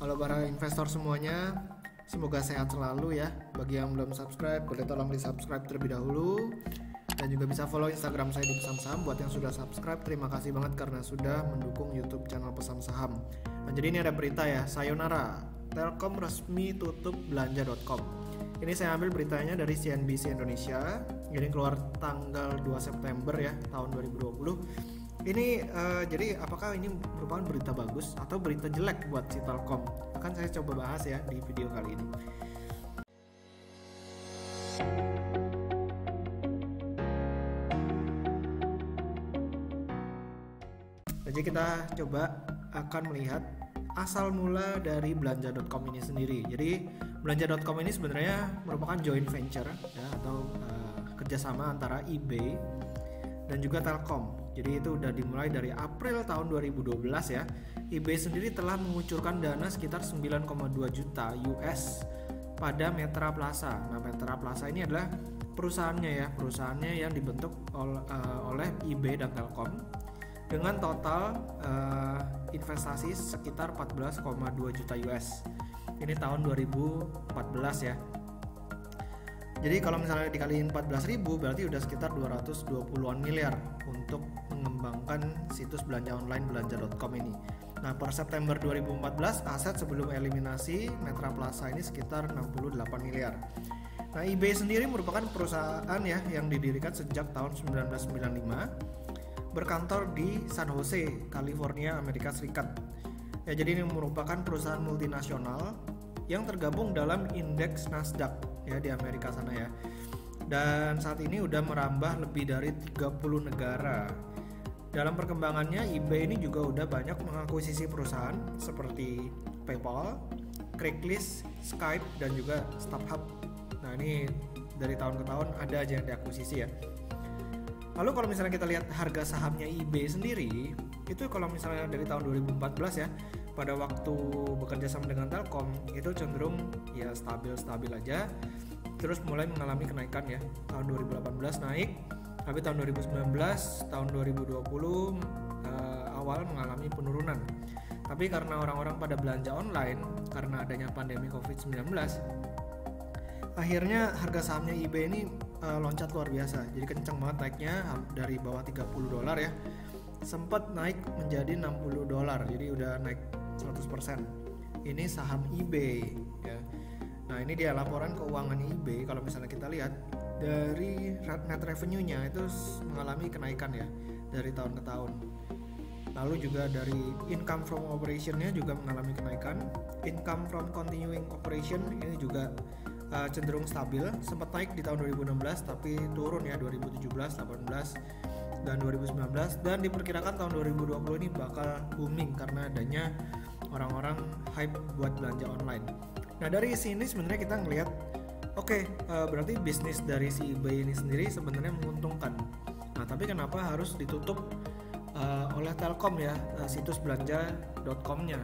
Halo para investor semuanya, semoga sehat selalu ya. Bagi yang belum subscribe, boleh tolong di subscribe terlebih dahulu. Dan juga bisa follow Instagram saya di Pesan Saham. Buat yang sudah subscribe, terima kasih banget karena sudah mendukung YouTube channel Pesan Saham. Nah, jadi ini ada berita ya, sayonara, Telkom resmi tutup belanja.com. Ini saya ambil beritanya dari CNBC Indonesia. Ini keluar tanggal 2 September ya, tahun 2020. Ini jadi apakah ini merupakan berita bagus atau berita jelek buat si Telkom? Akan saya coba bahas ya di video kali ini. Jadi kita coba akan melihat asal mula dari belanja.com ini sendiri. Jadi belanja.com ini sebenarnya merupakan joint venture ya, atau kerjasama antara eBay dan juga Telkom. Jadi itu udah dimulai dari April tahun 2012 ya. eBay sendiri telah mengucurkan dana sekitar 9,2 juta US pada Metra Plaza. Nah, Metra Plaza ini adalah perusahaannya yang dibentuk oleh eBay dan Telkom dengan total investasi sekitar 14,2 juta US. Ini tahun 2014 ya. Jadi kalau misalnya dikaliin 14.000 berarti udah sekitar 220-an miliar untuk mengembangkan situs belanja online belanja.com ini. Nah, per September 2014 aset sebelum eliminasi Metra Plaza ini sekitar 68 miliar. Nah, eBay sendiri merupakan perusahaan ya yang didirikan sejak tahun 1995 berkantor di San Jose, California, Amerika Serikat. Ya, jadi ini merupakan perusahaan multinasional yang tergabung dalam indeks Nasdaq ya di Amerika sana ya. Dan saat ini udah merambah lebih dari 30 negara. Dalam perkembangannya eBay ini juga udah banyak mengakuisisi perusahaan seperti PayPal, Craigslist, Skype dan juga StubHub. Nah, ini dari tahun ke tahun ada aja yang diakuisisi ya. Lalu kalau misalnya kita lihat harga sahamnya eBay sendiri, itu kalau misalnya dari tahun 2014 ya, pada waktu bekerja sama dengan Telkom itu cenderung ya stabil aja, terus mulai mengalami kenaikan ya. Tahun 2018 naik, tapi tahun 2019, tahun 2020 awal mengalami penurunan. Tapi karena orang-orang pada belanja online karena adanya pandemi COVID-19, akhirnya harga sahamnya eBay ini loncat luar biasa. Jadi kencang banget naiknya, dari bawah $30 ya, sempat naik menjadi $60. Jadi udah naik 100%. Ini saham eBay ya. Nah, ini dia laporan keuangan eBay. Kalau misalnya kita lihat dari net revenue-nya itu mengalami kenaikan ya dari tahun ke tahun. Lalu juga dari income from operation-nya juga mengalami kenaikan. Income from continuing operation ini juga cenderung stabil, sempat naik di tahun 2016 tapi turun ya 2017, 18 dan 2019, dan diperkirakan tahun 2020 ini bakal booming karena adanya orang-orang hype buat belanja online. Nah, dari sini sebenarnya kita ngelihat berarti bisnis dari si eBay ini sendiri sebenarnya menguntungkan. Nah, tapi kenapa harus ditutup oleh Telkom ya situs belanja.com-nya?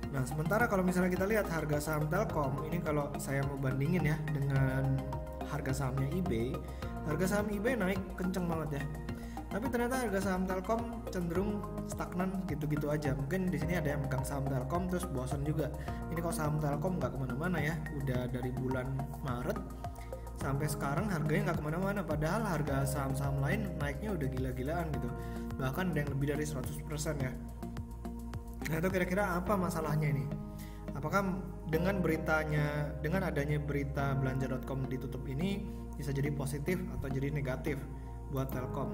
Nah, sementara kalau misalnya kita lihat harga saham Telkom ini, kalau saya mau bandingin ya dengan harga sahamnya eBay, harga saham eBay naik kenceng banget ya. Tapi ternyata harga saham Telkom cenderung stagnan gitu-gitu aja. Mungkin di sini ada yang megang saham Telkom terus bosan juga. Ini kok saham Telkom nggak kemana-mana ya. Udah dari bulan Maret sampai sekarang harganya nggak kemana-mana. Padahal harga saham-saham lain naiknya udah gila-gilaan gitu. Bahkan ada yang lebih dari 100% ya. Nah, itu kira-kira apa masalahnya ini? Apakah dengan adanya berita belanja.com ditutup ini bisa jadi positif atau jadi negatif buat Telkom?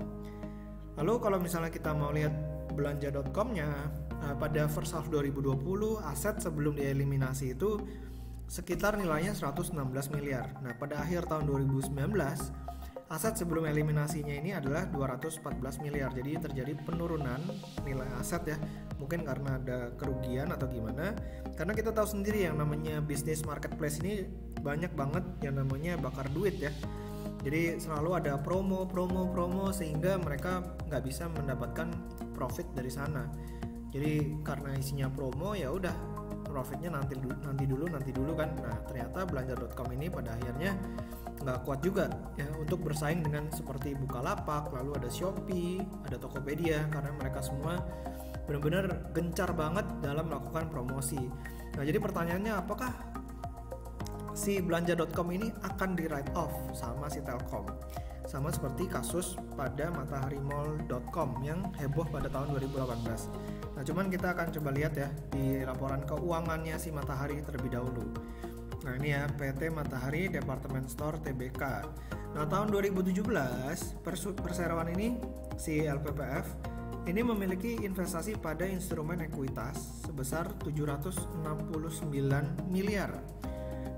Lalu kalau misalnya kita mau lihat belanja.com-nya pada first half 2020 aset sebelum dieliminasi itu sekitar nilainya 116 miliar. Nah, pada akhir tahun 2019 aset sebelum eliminasinya ini adalah 214 miliar. Jadi terjadi penurunan nilai aset ya. Mungkin karena ada kerugian atau gimana. Karena kita tahu sendiri yang namanya bisnis marketplace ini banyak banget yang namanya bakar duit ya. Jadi selalu ada promo sehingga mereka nggak bisa mendapatkan profit dari sana. Jadi karena isinya promo ya udah profitnya nanti dulu kan. Nah, ternyata belanja.com ini pada akhirnya nggak kuat juga ya untuk bersaing dengan seperti Bukalapak, lalu ada Shopee, ada Tokopedia, karena mereka semua benar-benar gencar banget dalam melakukan promosi. Nah, jadi pertanyaannya, apakah si belanja.com ini akan di write off sama si Telkom? Sama seperti kasus pada mataharimall.com yang heboh pada tahun 2018. Nah, cuman kita akan coba lihat ya di laporan keuangannya si Matahari terlebih dahulu. Nah, ini ya PT Matahari Department Store Tbk. Nah, tahun 2017 perseroan ini si LPPF ini memiliki investasi pada instrumen ekuitas sebesar 769 miliar.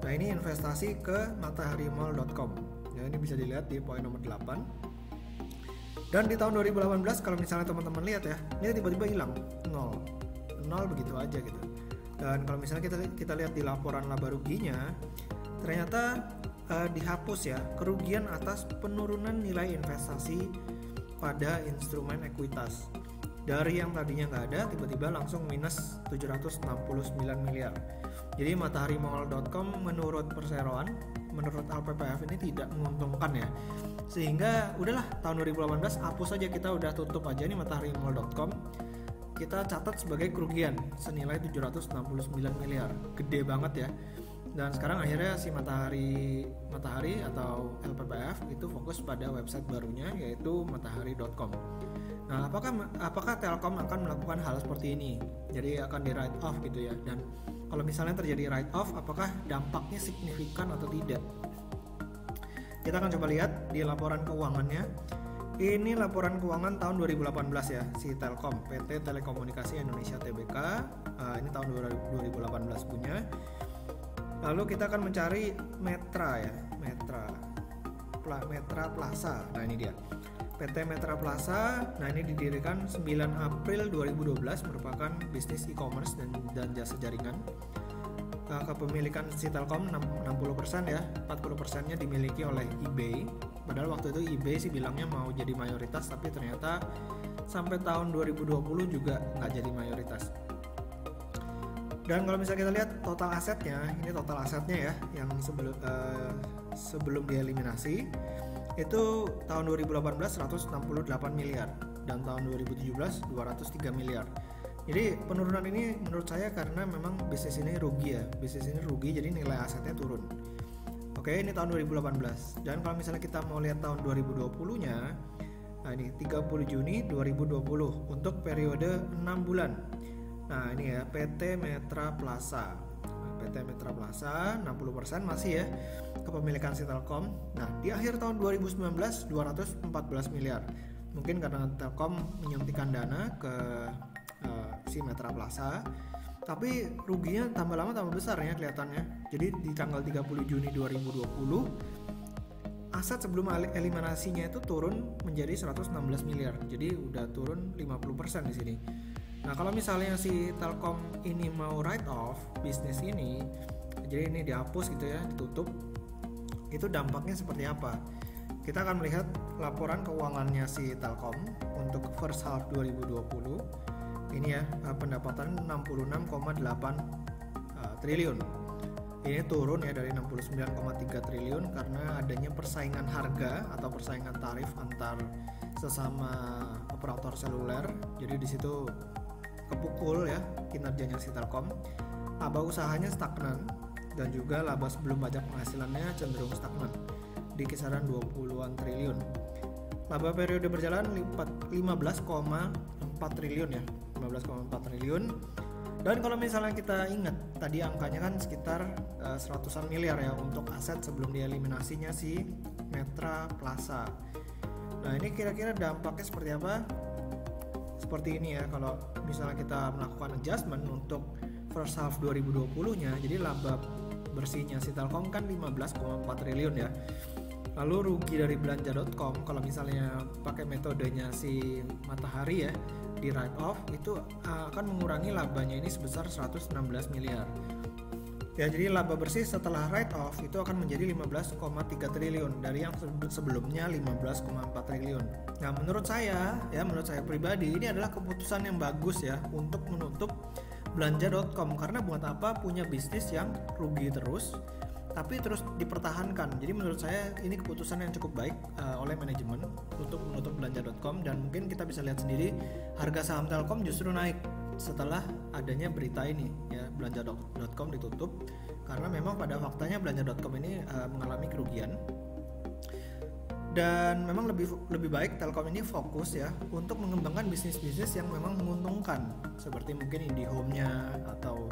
Nah, ini investasi ke mataharimall.com. Ya, ini bisa dilihat di poin nomor 8. Dan di tahun 2018 kalau misalnya teman-teman lihat ya, ini tiba-tiba hilang, nol begitu aja gitu. Dan kalau misalnya kita lihat di laporan laba ruginya, ternyata dihapus ya kerugian atas penurunan nilai investasi pada instrumen ekuitas. Dari yang tadinya nggak ada, tiba-tiba langsung minus 769 miliar. Jadi mataharimall.com menurut perseroan, menurut LPPF ini tidak menguntungkan ya. Sehingga udahlah tahun 2018 hapus aja, kita udah tutup aja nih mataharimall.com. Kita catat sebagai kerugian senilai 769 miliar. Gede banget ya. Dan sekarang akhirnya si Matahari atau LPPF itu fokus pada website barunya yaitu matahari.com. Nah, apakah Telkom akan melakukan hal seperti ini? Jadi akan di write off gitu ya. Dan kalau misalnya terjadi write off, apakah dampaknya signifikan atau tidak? Kita akan coba lihat di laporan keuangannya. Ini laporan keuangan tahun 2018 ya, si Telkom, PT Telekomunikasi Indonesia Tbk. Ini tahun 2018 punya. Lalu kita akan mencari Metra ya, Metra Plaza. Nah, ini dia. PT Metra Plaza. Nah, ini didirikan 9 April 2012, merupakan bisnis e-commerce dan jasa jaringan. Kepemilikan si Telkom 60% ya, 40%-nya dimiliki oleh eBay. Padahal waktu itu eBay sih bilangnya mau jadi mayoritas, tapi ternyata sampai tahun 2020 juga nggak jadi mayoritas. Dan kalau misalnya kita lihat total asetnya, ini total asetnya ya, yang sebelum dieliminasi itu tahun 2018 168 miliar dan tahun 2017 203 miliar. Jadi penurunan ini menurut saya karena memang bisnis ini rugi ya, jadi nilai asetnya turun. Oke, ini tahun 2018. Dan kalau misalnya kita mau lihat tahun 2020-nya, nah ini 30 Juni 2020 untuk periode 6 bulan. Nah, ini ya PT Metra Plaza. PT Metra Plaza 60% masih ya kepemilikan si Telkom. Nah, di akhir tahun 2019 214 miliar. Mungkin karena Telkom menyuntikkan dana ke si Metra Plaza, tapi ruginya tambah lama tambah besar ya kelihatannya. Jadi di tanggal 30 Juni 2020 aset sebelum eliminasinya itu turun menjadi 116 miliar. Jadi udah turun 50% di sini. Nah, kalau misalnya si Telkom ini mau write off bisnis ini, jadi ini dihapus gitu ya, ditutup, itu dampaknya seperti apa? Kita akan melihat laporan keuangannya si Telkom untuk first half 2020. Ini ya, pendapatan 66,8 triliun. Ini turun ya dari 69,3 triliun karena adanya persaingan harga atau persaingan tarif antar sesama operator seluler. Jadi di situ kepukul ya kinerjanya si Telkom. Laba usahanya stagnan dan juga laba sebelum pajak penghasilannya cenderung stagnan di kisaran 20-an triliun. Laba periode berjalan 15,4 triliun ya, 15,4 triliun. Dan kalau misalnya kita ingat tadi angkanya kan sekitar 100-an miliar ya untuk aset sebelum dieliminasinya si Metra Plaza. Nah, ini kira-kira dampaknya seperti apa? Seperti ini ya, kalau misalnya kita melakukan adjustment untuk first half 2020-nya, jadi laba bersihnya si Telkom kan 15,4 triliun ya. Lalu rugi dari belanja.com kalau misalnya pakai metodenya si Matahari ya, di write off itu akan mengurangi labanya ini sebesar 116 miliar. Ya, jadi laba bersih setelah write off itu akan menjadi 15,3 triliun dari yang sebelumnya 15,4 triliun. Nah, menurut saya pribadi ini adalah keputusan yang bagus ya untuk menutup belanja.com, karena buat apa punya bisnis yang rugi terus tapi terus dipertahankan. Jadi menurut saya ini keputusan yang cukup baik oleh manajemen untuk menutup belanja.com, dan mungkin kita bisa lihat sendiri harga saham Telkom justru naik setelah adanya berita ini ya, belanja.com ditutup karena memang pada faktanya belanja.com ini mengalami kerugian. Dan memang lebih baik Telkom ini fokus ya untuk mengembangkan bisnis-bisnis yang memang menguntungkan, seperti mungkin IndiHome-nya atau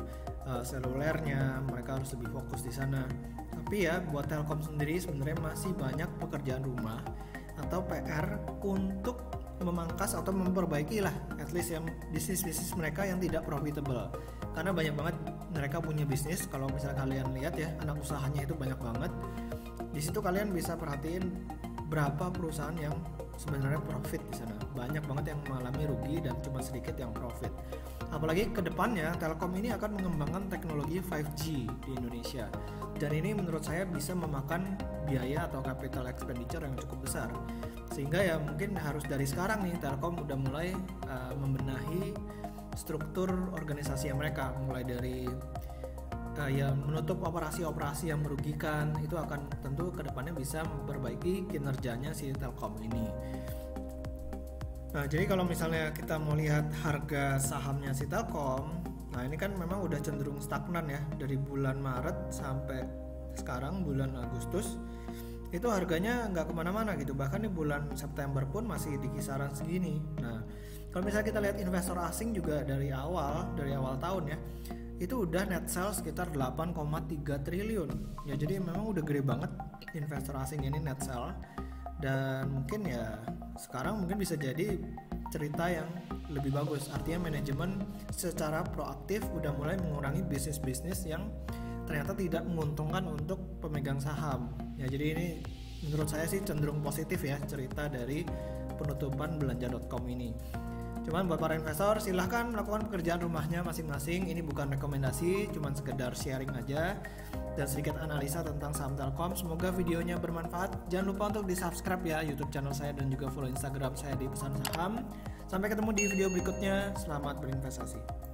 selulernya, mereka harus lebih fokus di sana. Tapi ya buat Telkom sendiri sebenarnya masih banyak pekerjaan rumah atau PR untuk memangkas atau memperbaiki lah at least yang bisnis-bisnis mereka yang tidak profitable. Karena banyak banget mereka punya bisnis, kalau misalnya kalian lihat ya anak usahanya itu banyak banget. Di situ kalian bisa perhatiin berapa perusahaan yang sebenarnya profit di sana. Banyak banget yang mengalami rugi dan cuma sedikit yang profit. Apalagi ke depannya Telkom ini akan mengembangkan teknologi 5G di Indonesia. Dan ini menurut saya bisa memakan biaya atau capital expenditure yang cukup besar. Sehingga ya mungkin harus dari sekarang nih Telkom udah mulai membenahi struktur organisasi mereka, mulai dari ya menutup operasi-operasi yang merugikan. Itu akan tentu kedepannya bisa memperbaiki kinerjanya si Telkom ini. Nah jadi kalau misalnya kita mau lihat harga sahamnya si Telkom, nah ini kan memang udah cenderung stagnan ya, dari bulan Maret sampai sekarang bulan Agustus itu harganya nggak kemana-mana gitu, bahkan di bulan September pun masih di kisaran segini. Nah kalau misalnya kita lihat investor asing juga dari awal tahun ya, itu udah net sales sekitar 8,3 triliun ya, jadi memang udah gede banget investor asing ini net sale. Dan mungkin ya sekarang mungkin bisa jadi cerita yang lebih bagus, artinya manajemen secara proaktif udah mulai mengurangi bisnis-bisnis yang ternyata tidak menguntungkan untuk pemegang saham ya. Jadi ini menurut saya sih cenderung positif ya cerita dari penutupan belanja.com ini. Cuman buat para investor silahkan melakukan pekerjaan rumahnya masing-masing. Ini bukan rekomendasi, cuman sekedar sharing aja dan sedikit analisa tentang saham Telkom. Semoga videonya bermanfaat. Jangan lupa untuk di subscribe ya YouTube channel saya dan juga follow Instagram saya di Pesan Saham. Sampai ketemu di video berikutnya. Selamat berinvestasi.